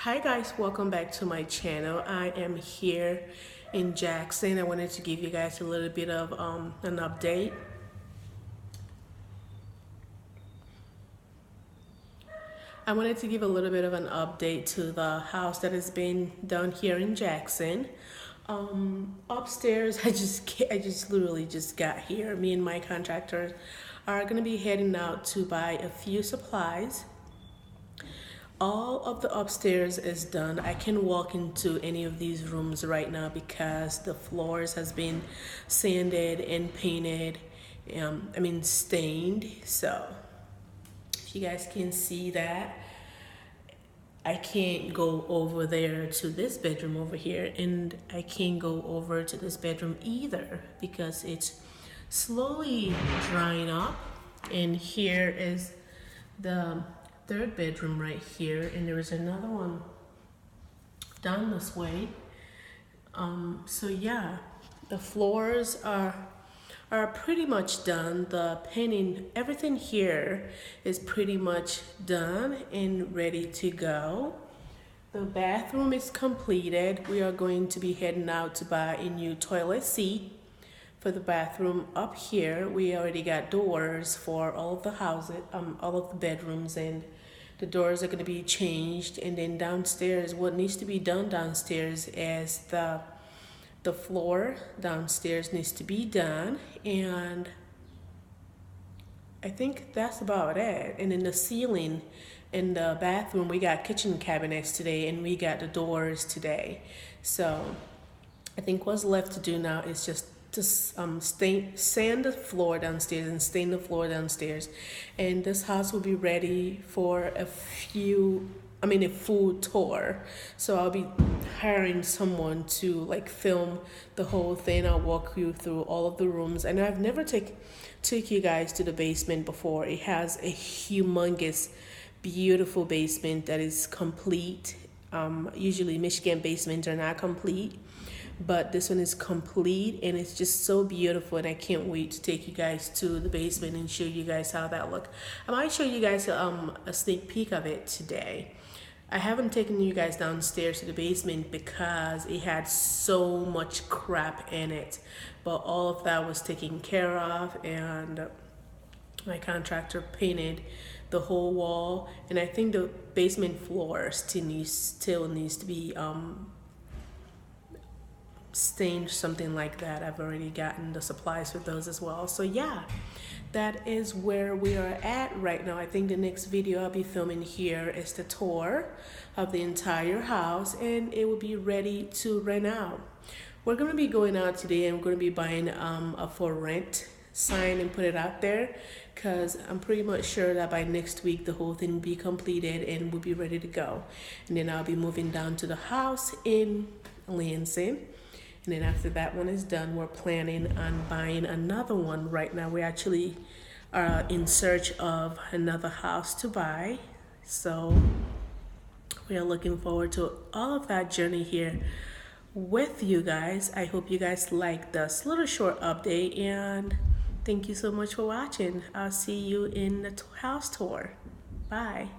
Hi guys, welcome back to my channel. I am here in Jackson. I wanted to give you guys a little bit of an update. I wanted to give a little bit of an update to the house that has been done here in Jackson. Upstairs, I just literally just got here. Me and my contractors are gonna be heading out to buy a few supplies. All of the upstairs is done. I can walk into any of these rooms right now because the floors has been sanded and painted. Stained. So if you guys can see that, I can't go over there to this bedroom over here, and I can't go over to this bedroom either because it's slowly drying up. And here is the third bedroom right here, and there is another one down this way. So yeah, the floors are pretty much done. The painting, everything here is pretty much done and ready to go. The bathroom is completed. We are going to be heading out to buy a new toilet seat for the bathroom. Up here we already got doors for all of the houses, all of the bedrooms, and the doors are going to be changed. And then downstairs, what needs to be done downstairs is the floor downstairs needs to be done, and I think that's about it. And in the ceiling in the bathroom, we got kitchen cabinets today, and we got the doors today. So I think what's left to do now is just to sand the floor downstairs and stain the floor downstairs, and this house will be ready for a full tour. So I'll be hiring someone to film the whole thing. I'll walk you through all of the rooms, and I've never took you guys to the basement before. It has a humongous, beautiful basement that is complete. Usually Michigan basements are not complete, but this one is complete, and it's just so beautiful, and I can't wait to take you guys to the basement and show you guys how that look. I might show you guys a sneak peek of it today. I haven't taken you guys downstairs to the basement because it had so much crap in it, but all of that was taken care of, and my contractor painted the whole wall, and I think the basement floor still needs to be stained, something like that. I've already gotten the supplies for those as well. So yeah, that is where we are at right now. I think the next video I'll be filming here is the tour of the entire house, and it will be ready to rent out. We're going to be going out today, and we're going to be buying a for rent sign and put it out there, because I'm pretty much sure that by next week the whole thing will be completed and we'll be ready to go. And then I'll be moving down to the house in Lansing. And then after that one is done, we're planning on buying another one. Right now we actually are in search of another house to buy. So we are looking forward to all of that journey here with you guys. I hope you guys like this little short update, and thank you so much for watching. I'll see you in the house tour. Bye.